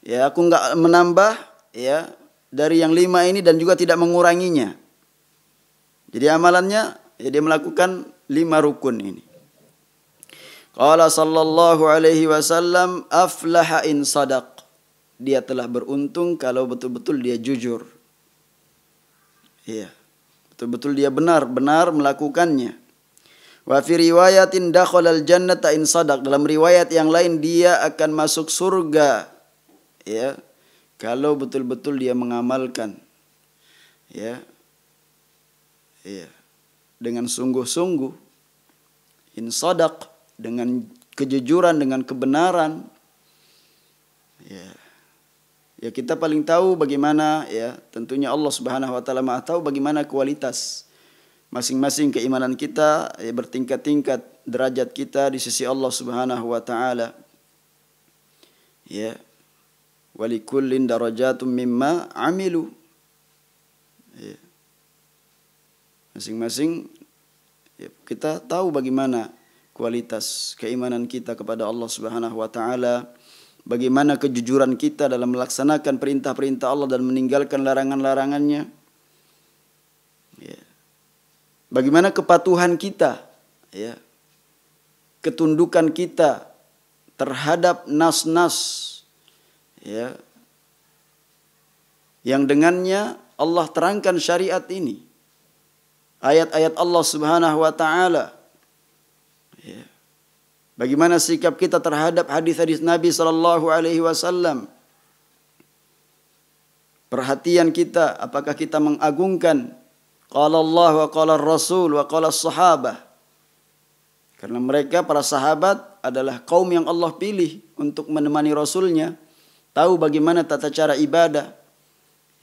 Ya, aku enggak menambah ya dari yang 5 ini dan juga tidak menguranginya. Jadi amalannya ya dia melakukan 5 rukun ini. Qala sallallahu alaihi wasallam aflaha in sadaq. Dia telah beruntung kalau betul-betul dia jujur. Iya. Betul-betul dia benar-benar melakukannya. Wa fi riwayatin dakhalal jannata in sadaq. Dalam riwayat yang lain dia akan masuk surga. Ya. Kalau betul-betul dia mengamalkan. Ya. Iya. Dengan sungguh-sungguh. In sadaq, dengan kejujuran, dengan kebenaran. Ya. Ya, kita paling tahu bagaimana, ya, tentunya Allah Subhanahu wa taala Maha tahu bagaimana kualitas masing-masing keimanan kita, ya, bertingkat-tingkat derajat kita di sisi Allah Subhanahu wa taala. Ya. Walikullin darajatum mimma amilu. Ya. Masing-masing ya, kita tahu bagaimana kualitas keimanan kita kepada Allah Subhanahu wa taala, bagaimana kejujuran kita dalam melaksanakan perintah-perintah Allah dan meninggalkan larangan-larangannya. Ya. Bagaimana kepatuhan kita, ya, ketundukan kita terhadap nas-nas, ya, yang dengannya Allah terangkan syariat ini, ayat-ayat Allah Subhanahu wa taala. Ya. Bagaimana sikap kita terhadap hadis-hadis Nabi sallallahu alaihi wasallam? Perhatian kita, apakah kita mengagungkan qala Allah wa qala Rasul wa qala sahabah? Karena mereka para sahabat adalah kaum yang Allah pilih untuk menemani Rasulnya, tahu bagaimana tata cara ibadah.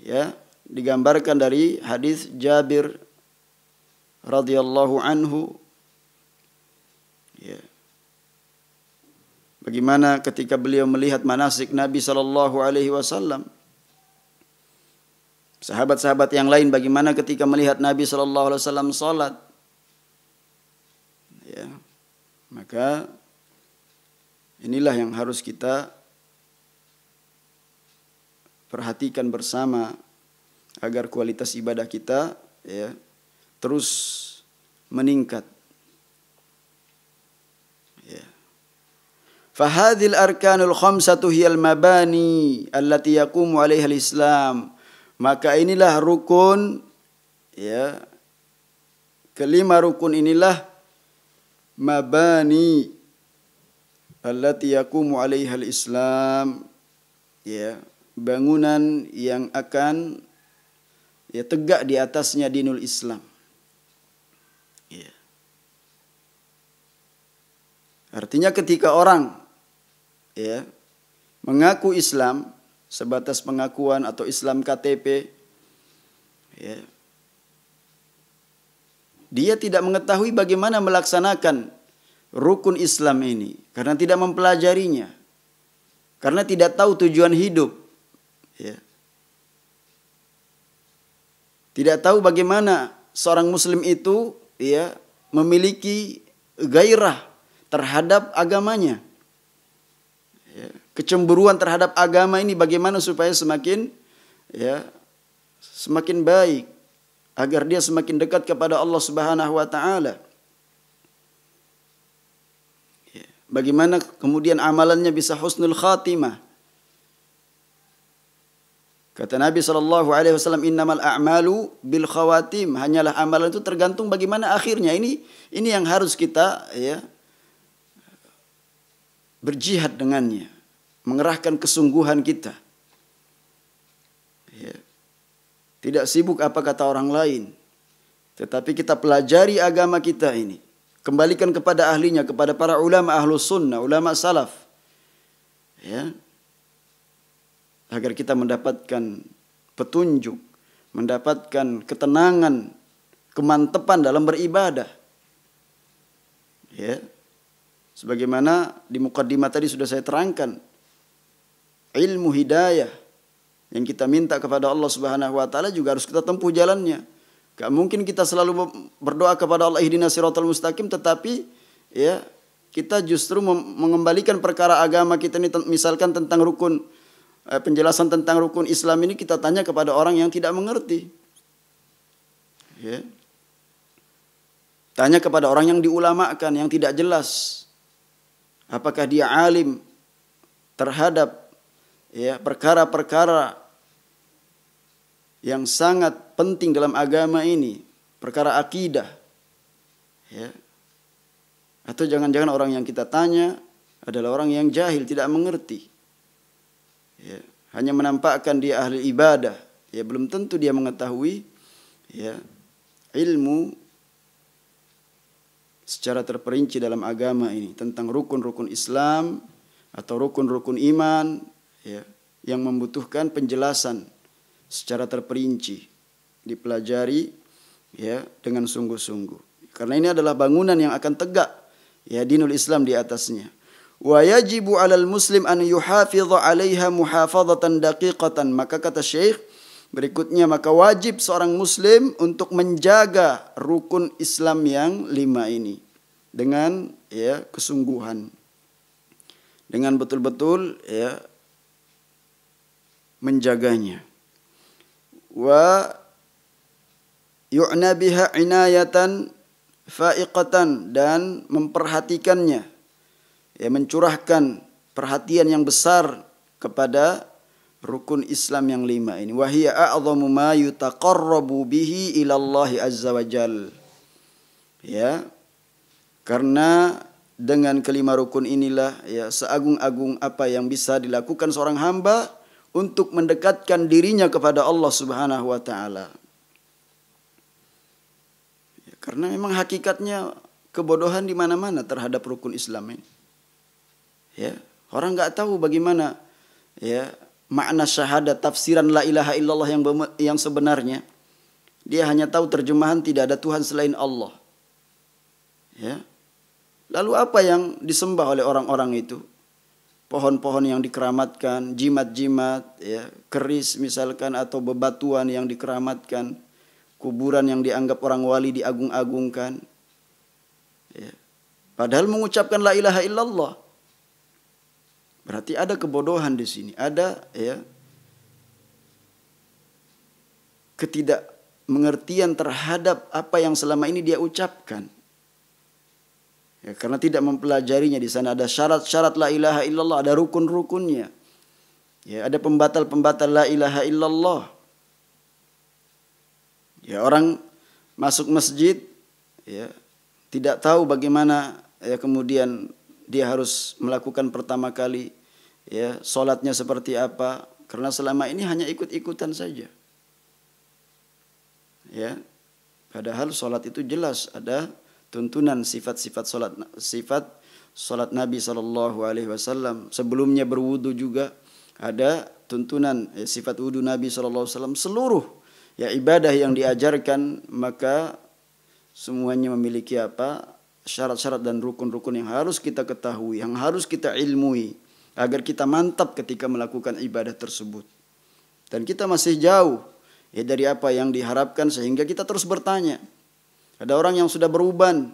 Ya, digambarkan dari hadis Jabir radhiyallahu anhu. Ya. Bagaimana ketika beliau melihat manasik Nabi sallallahu alaihi wasallam. Sahabat-sahabat yang lain bagaimana ketika melihat Nabi sallallahu alaihi wasallam salat. Ya. Maka inilah yang harus kita perhatikan bersama agar kualitas ibadah kita, ya, terus meningkat. Ya. Fahadhil arkanul khamsatu hiyal mabani allati yaqumu 'alaiha al-Islam. Maka inilah rukun, ya, kelima rukun inilah mabani allati yaqumu 'alaiha al-Islam, ya, bangunan yang akan, ya, tegak di atasnya dinul Islam. Ya. Artinya ketika orang, ya, mengaku Islam sebatas pengakuan atau Islam KTP, ya, dia tidak mengetahui bagaimana melaksanakan rukun Islam ini karena tidak mempelajarinya, karena tidak tahu tujuan hidup. Ya. Tidak tahu bagaimana seorang muslim itu, ya, memiliki gairah terhadap agamanya. Ya. Kecemburuan terhadap agama ini bagaimana supaya semakin, ya, semakin baik agar dia semakin dekat kepada Allah Subhanahu wa taala. Ya. Bagaimana kemudian amalannya bisa husnul khatimah. Kata Nabi SAW, innamal a'malu bil khawatim. Hanyalah amalan itu tergantung bagaimana akhirnya. Ini yang harus kita, ya, berjihad dengannya. Mengerahkan kesungguhan kita. Ya. Tidak sibuk apa kata orang lain. Tetapi kita pelajari agama kita ini. Kembalikan kepada ahlinya, kepada para ulama ahlus sunnah, ulama salaf. Ya. Agar kita mendapatkan petunjuk, mendapatkan ketenangan, kemantapan dalam beribadah. Ya. Sebagaimana di mukaddimah tadi sudah saya terangkan, ilmu hidayah yang kita minta kepada Allah Subhanahu wa taala juga harus kita tempuh jalannya. Gak mungkin kita selalu berdoa kepada Allah ihdinas siratal mustaqim, tetapi, ya, kita justru mengembalikan perkara agama kita ini, misalkan tentang rukun, penjelasan tentang rukun Islam ini kita tanya kepada orang yang tidak mengerti. Ya. Tanya kepada orang yang diulamakan, yang tidak jelas. Apakah dia alim terhadap, ya, perkara-perkara yang sangat penting dalam agama ini, perkara akidah. Ya. Atau jangan-jangan orang yang kita tanya adalah orang yang jahil, tidak mengerti. Ya, hanya menampakkan dia ahli ibadah, ya, belum tentu dia mengetahui, ya, ilmu secara terperinci dalam agama ini tentang rukun-rukun Islam atau rukun-rukun iman, ya, yang membutuhkan penjelasan secara terperinci, dipelajari, ya, dengan sungguh-sungguh. Karena ini adalah bangunan yang akan tegak, ya, dinul Islam di atasnya. Wa yajibu 'alal muslim an yuhafidha 'alaiha muhafadhatan daqiqatan. Maka kata Syekh, Berikutnya, maka wajib seorang muslim untuk menjaga rukun Islam yang 5 ini dengan kesungguhan, dengan betul-betul menjaganya. Wa yu'na biha inayatan fa'iqatan, dan memperhatikannya, mencurahkan perhatian yang besar kepada rukun Islam yang 5 ini. Wa hiya a'dhamu ma yutaqarrabu bihi ila Allah azza wa jal. Karena dengan kelima rukun inilah seagung-agung apa yang bisa dilakukan seorang hamba untuk mendekatkan dirinya kepada Allah Subhanahu wa taala. Karena memang hakikatnya kebodohan di mana-mana terhadap rukun Islam ini. Orang nggak tahu bagaimana makna syahadat, tafsiran la ilaha illallah yang sebenarnya. Dia hanya tahu terjemahan tidak ada Tuhan selain Allah. Lalu apa yang disembah oleh orang-orang itu? Pohon-pohon yang dikeramatkan, jimat-jimat, keris misalkan, atau bebatuan yang dikeramatkan, kuburan yang dianggap orang wali diagung-agungkan. Padahal mengucapkan la ilaha illallah. Berarti ada kebodohan di sini, ada ketidakmengertian terhadap apa yang selama ini dia ucapkan. Karena tidak mempelajarinya. Di sana ada syarat-syarat la ilaha illallah, ada rukun-rukunnya. Ada pembatal-pembatal la ilaha illallah. Orang masuk masjid tidak tahu bagaimana kemudian dia harus melakukan pertama kali sholatnya seperti apa, karena selama ini hanya ikut-ikutan saja. Padahal sholat itu jelas ada tuntunan sifat-sifat sholat Nabi SAW. Sebelumnya berwudu juga ada tuntunan sifat wudu Nabi SAW. Seluruh ibadah yang diajarkan maka semuanya memiliki syarat-syarat dan rukun-rukun yang harus kita ketahui, yang harus kita ilmui agar kita mantap ketika melakukan ibadah tersebut. Dan kita masih jauh dari apa yang diharapkan, sehingga kita terus bertanya. Ada orang yang sudah beruban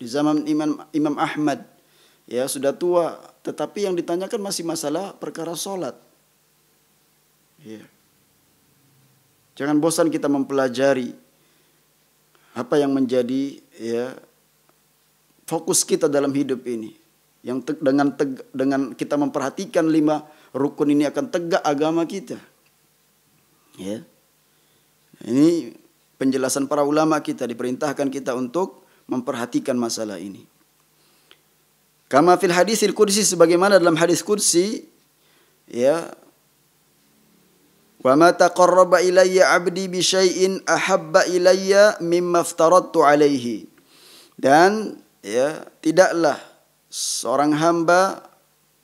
di zaman Imam Ahmad, sudah tua, tetapi yang ditanyakan masih masalah perkara sholat. Jangan bosan kita mempelajari apa yang menjadi fokus kita dalam hidup ini. Yang dengan kita memperhatikan 5 rukun ini akan tegak agama kita. Ini penjelasan para ulama kita, diperintahkan kita untuk memperhatikan masalah ini. Kama fil hadisil qudsi, sebagaimana dalam hadis qudsi, wa ma taqarraba ilayya 'abdi bi syai'in ahabba ilayya mimma aftaradtu alaihi. Dan tidaklah seorang hamba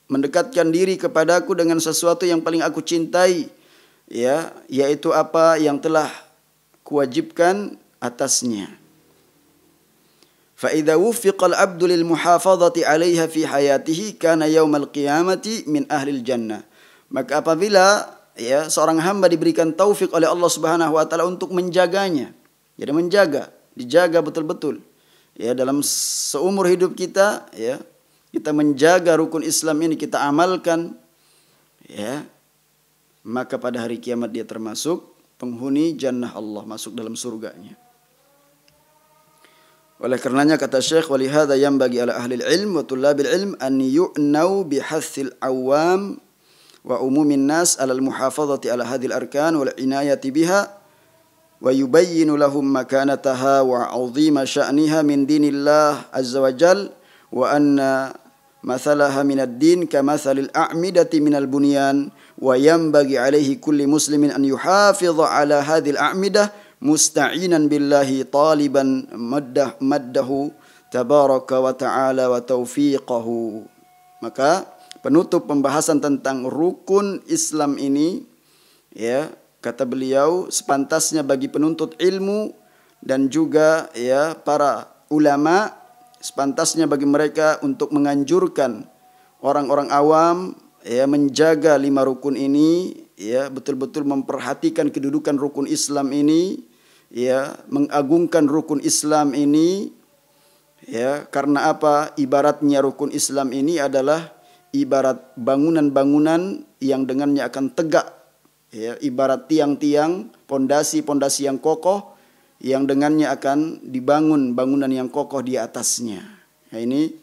mendekatkan diri kepadaku dengan sesuatu yang paling aku cintai, yaitu apa yang telah kuwajibkan atasnya. Fa idza wuffiqa al-'abdu lil muhafazati 'alaiha fi hayatihi kana yaumal qiyamati min ahlil jannah. Maka apabila seorang hamba diberikan taufik oleh Allah Subhanahu wa taala untuk menjaganya, jadi dijaga betul-betul dalam seumur hidup kita, kita menjaga rukun Islam ini, kita amalkan, maka pada hari kiamat dia termasuk penghuni jannah Allah, masuk dalam surganya. Oleh karenanya kata Syekh, walihada yanbaghi ala ahli ilm wa tullabil ilm an yu'nau bihathil awam wa umumin nas ala al-muhafazati ala hadhil arkan wal inayati biha wa yubayyinu lahum makanataha wa 'azima sya'niha min dinillah azza wa jal wa anna mathalaha min ad-din kamathalil a'midati min al-bunyan wa yanbaghi alaihi kulli muslimin an yuhafidha ala hadhil a'midah musta'inan billahi taliban maddahu tabaraka wa ta'ala wa taufiqahu. Maka penutup pembahasan tentang rukun Islam ini, kata beliau, sepantasnya bagi penuntut ilmu dan juga para ulama, sepantasnya bagi mereka untuk menganjurkan orang-orang awam menjaga 5 rukun ini ya betul-betul memperhatikan kedudukan rukun Islam ini, ya mengagungkan rukun Islam ini, ya karena apa? Ibaratnya rukun Islam ini adalah ibarat bangunan-bangunan yang dengannya akan tegak, ya ibarat tiang-tiang, pondasi-pondasi yang kokoh yang dengannya akan dibangun bangunan yang kokoh di atasnya. Nah ini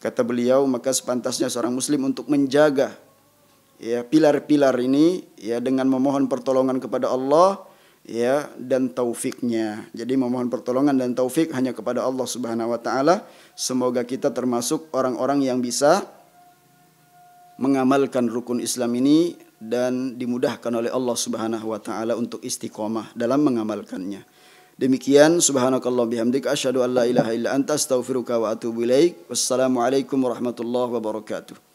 kata beliau, maka sepantasnya seorang muslim untuk menjaga ya pilar-pilar ini ya dengan memohon pertolongan kepada Allah ya dan taufiknya. Jadi memohon pertolongan dan taufik hanya kepada Allah Subhanahu wa taala. Semoga kita termasuk orang-orang yang bisa mengamalkan rukun Islam ini dan dimudahkan oleh Allah Subhanahu wa taala untuk istiqomah dalam mengamalkannya. Demikian, subhanakallah bihamdika asyhadu an la ilaha illa anta astaghfiruka wa atubu ilaik. Wassalamualaikum warahmatullahi wabarakatuh.